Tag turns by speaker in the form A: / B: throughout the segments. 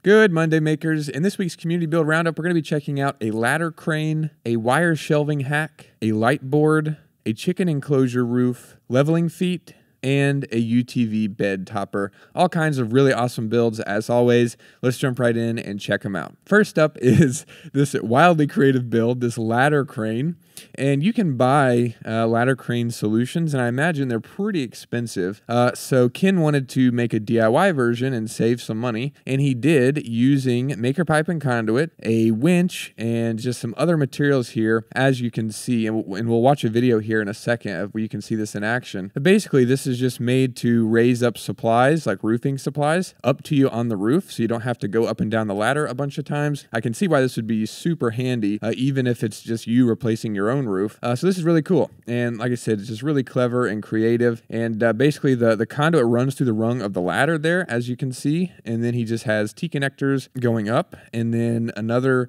A: Good Monday makers. In this week's Community Build Roundup, we're going to be checking out a ladder crane, a wire shelving hack, a light board, a chicken enclosure roof, leveling feet, and a UTV bed topper. All kinds of really awesome builds as always. Let's jump right in and check them out. First up is this wildly creative build, this ladder crane. And you can buy ladder crane solutions, and I imagine they're pretty expensive. So Ken wanted to make a DIY version and save some money, and he did using maker pipe and conduit, a winch, and just some other materials here, as you can see. And we'll watch a video here in a second where you can see this in action. But basically, this is just made to raise up supplies, like roofing supplies, up to you on the roof, so you don't have to go up and down the ladder a bunch of times. I can see why this would be super handy, even if it's just you replacing your own roof. So this is really cool. And like I said, it's just really clever and creative. And basically the conduit runs through the rung of the ladder there, as you can see. And then he just has T-connectors going up. And then another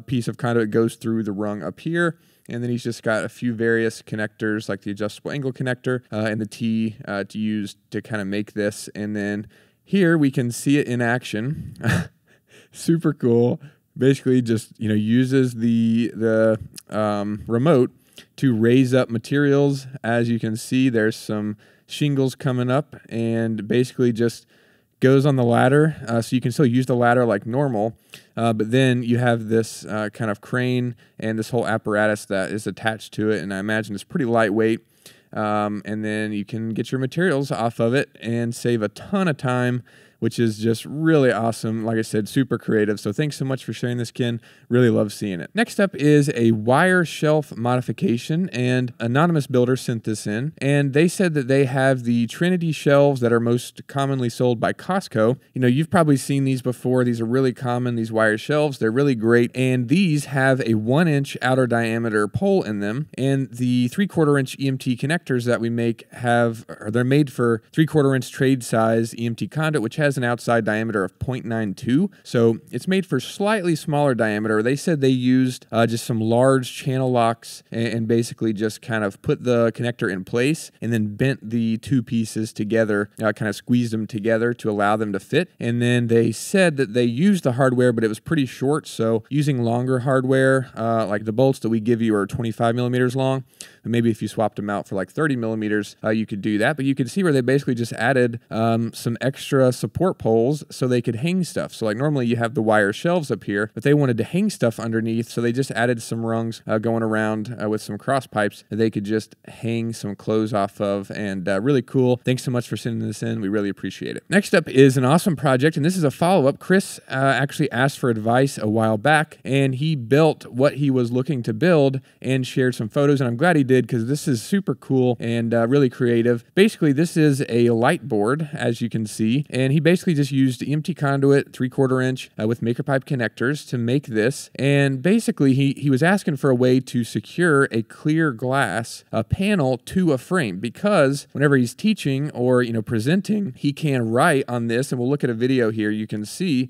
A: piece of conduit goes through the rung up here. And then he's just got a few various connectors, like the adjustable angle connector and the T to use to kind of make this. And then here we can see it in action. Super cool. Basically just, uses the remote to raise up materials. As you can see, there's some shingles coming up, and basically just goes on the ladder. So you can still use the ladder like normal, but then you have this kind of crane and this whole apparatus that is attached to it, and I imagine it's pretty lightweight. And then you can get your materials off of it and save a ton of time, which is just really awesome. Like I said, super creative. So thanks so much for sharing this, Ken. Really love seeing it. Next up is a wire shelf modification, and Anonymous Builder sent this in, and they said that they have the Trinity shelves that are most commonly sold by Costco. You've probably seen these before. These are really common, these wire shelves. They're really great, and these have a 1-inch outer diameter pole in them, and the 3/4-inch EMT connectors that we make they're made for 3/4-inch trade size EMT Conduit, which has an outside diameter of 0.92. So it's made for slightly smaller diameter. They said they used just some large channel locks and basically just kind of put the connector in place and then bent the two pieces together, kind of squeezed them together to allow them to fit. And then they said that they used the hardware, but it was pretty short. So using longer hardware, like the bolts that we give you are 25 millimeters long. And maybe if you swapped them out for like 30 millimeters, you could do that. But you could see where they basically just added some extra support poles so they could hang stuff. So like normally you have the wire shelves up here, but they wanted to hang stuff underneath, so they just added some rungs going around with some cross pipes that they could just hang some clothes off of, and really cool. Thanks so much for sending this in. We really appreciate it. Next up is an awesome project, and this is a follow-up. Chris actually asked for advice a while back, and he built what he was looking to build and shared some photos, and I'm glad he did because this is super cool and really creative. Basically, this is a light board, as you can see, and he basically just used EMT Conduit 3/4-inch with maker pipe connectors to make this. And basically he was asking for a way to secure a clear glass panel to a frame, because whenever he's teaching or presenting, he can write on this, and we'll look at a video here. You can see,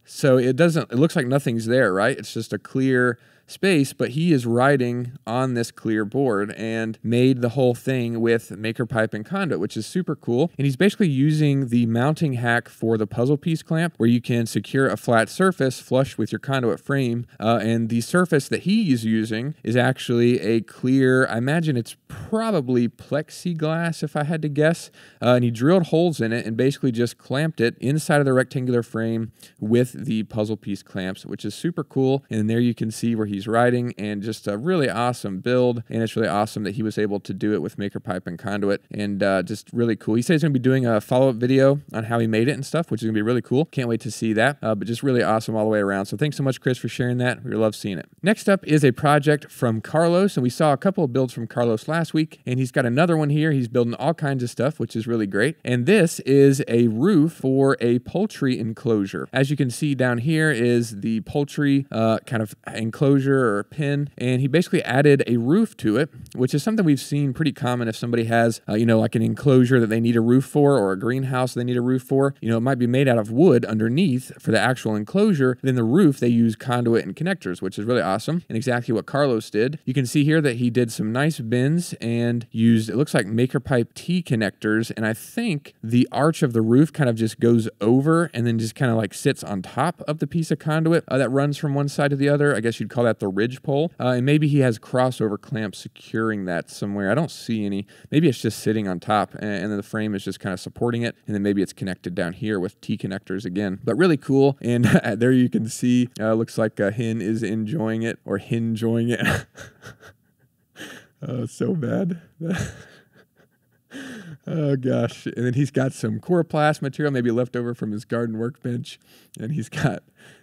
A: so it looks like nothing's there, right? It's just a clear space, but he is writing on this clear board and made the whole thing with maker pipe and conduit, which is super cool. And he's basically using the mounting hack for the puzzle piece clamp, where you can secure a flat surface flush with your conduit frame. And the surface that he is using is actually a clear, I imagine it's probably plexiglass if I had to guess. And he drilled holes in it and basically just clamped it inside of the rectangular frame with the puzzle piece clamps, which is super cool. And there you can see where he's writing, and just a really awesome build. And it's really awesome that he was able to do it with maker pipe and conduit, and just really cool. He said he's going to be doing a follow-up video on how he made it and stuff, which is going to be really cool. Can't wait to see that, but just really awesome all the way around. So thanks so much, Chris, for sharing that. We love seeing it. Next up is a project from Carlos, and we saw a couple of builds from Carlos last week, and he's got another one here. He's building all kinds of stuff, which is really great. And this is a roof for a poultry enclosure. As you can see down here is the poultry kind of enclosure enclosure or pin, and he basically added a roof to it, which is something we've seen pretty common if somebody has, like an enclosure that they need a roof for, or a greenhouse they need a roof for. It might be made out of wood underneath for the actual enclosure. Then the roof, they use conduit and connectors, which is really awesome, and exactly what Carlos did. You can see here that he did some nice bends and used, it looks like maker pipe T connectors, and I think the arch of the roof kind of just goes over and then just kind of like sits on top of the piece of conduit that runs from one side to the other. I guess you'd call that the ridge pole. And maybe he has crossover clamps securing that somewhere. I don't see any. Maybe it's just sitting on top and then the frame is just kind of supporting it. And then maybe it's connected down here with T connectors again. But really cool. And there you can see, looks like Hin is enjoying it, or hinjoying it. Oh, so bad. Oh gosh. And then he's got some coroplast material, maybe left over from his garden workbench. And he's got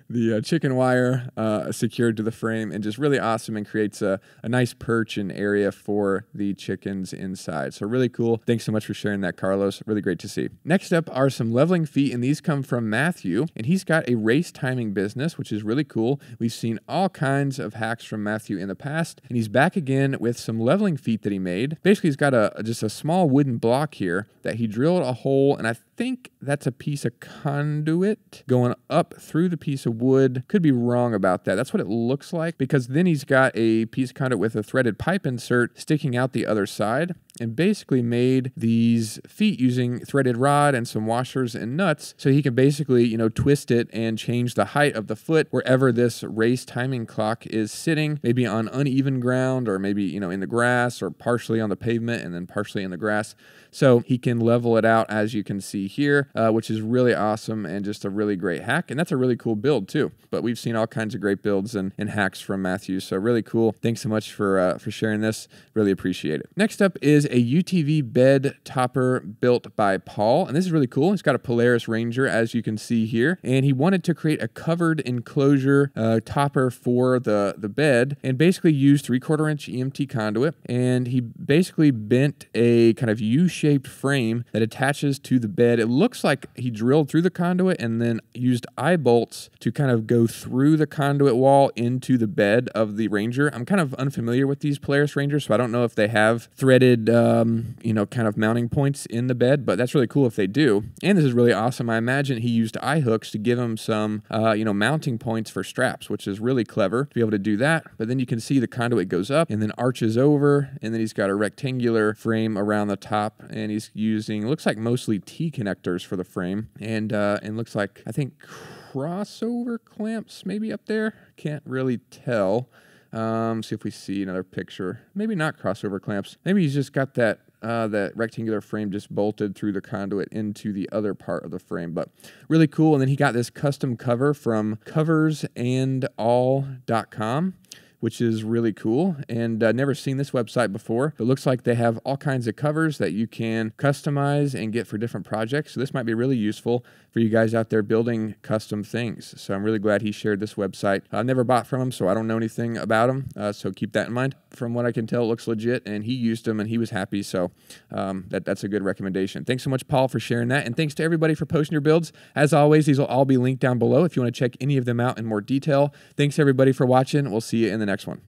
A: the chicken wire secured to the frame, and just really awesome, and creates a nice perch and area for the chickens inside. So really cool. Thanks so much for sharing that, Carlos. Really great to see. Next up are some leveling feet, and these come from Matthew, and he's got a race timing business, which is really cool. We've seen all kinds of hacks from Matthew in the past, and he's back again with some leveling feet that he made. Basically, he's got just a small wooden block here that he drilled a hole, and I think that's a piece of conduit going up through the piece of wood. Could be wrong about that. That's what it looks like, because then he's got a piece of conduit with a threaded pipe insert sticking out the other side, and basically made these feet using threaded rod and some washers and nuts, so he can basically, twist it and change the height of the foot wherever this race timing clock is sitting, maybe on uneven ground, or maybe, in the grass, or partially on the pavement and then partially in the grass. So he can level it out, as you can see here, which is really awesome and just a really great hack. And that's a really cool build too. But we've seen all kinds of great builds and hacks from Matthew. So really cool. Thanks so much for sharing this. Really appreciate it. Next up is a UTV bed topper built by Paul. And this is really cool. He's got a Polaris Ranger, as you can see here. And he wanted to create a covered enclosure topper for the bed, and basically used 3/4 inch EMT conduit. And he basically bent a kind of U-shaped frame that attaches to the bed. It looks like he drilled through the conduit and then used eye bolts to kind of go through the conduit wall into the bed of the Ranger. I'm kind of unfamiliar with these Polaris Rangers, so I don't know if they have threaded, kind of mounting points in the bed, but that's really cool if they do. And this is really awesome. I imagine he used eye hooks to give him some, mounting points for straps, which is really clever to be able to do that. But then you can see the conduit goes up and then arches over, and then he's got a rectangular frame around the top, and he's using, looks like mostly T connectors for the frame, and looks like, I think, crossover clamps maybe up there. Can't really tell. See if we see another picture. Maybe not crossover clamps. Maybe he's just got that rectangular frame just bolted through the conduit into the other part of the frame, but really cool. And then he got this custom cover from coversandall.com, which is really cool, and never seen this website before. It looks like they have all kinds of covers that you can customize and get for different projects. So this might be really useful for you guys out there building custom things. So I'm really glad he shared this website. I've never bought from him, so I don't know anything about him. So keep that in mind. From what I can tell, it looks legit, and he used them and he was happy. So that's a good recommendation. Thanks so much, Paul, for sharing that. And thanks to everybody for posting your builds. As always, these will all be linked down below if you want to check any of them out in more detail. Thanks everybody for watching. We'll see you in the next one.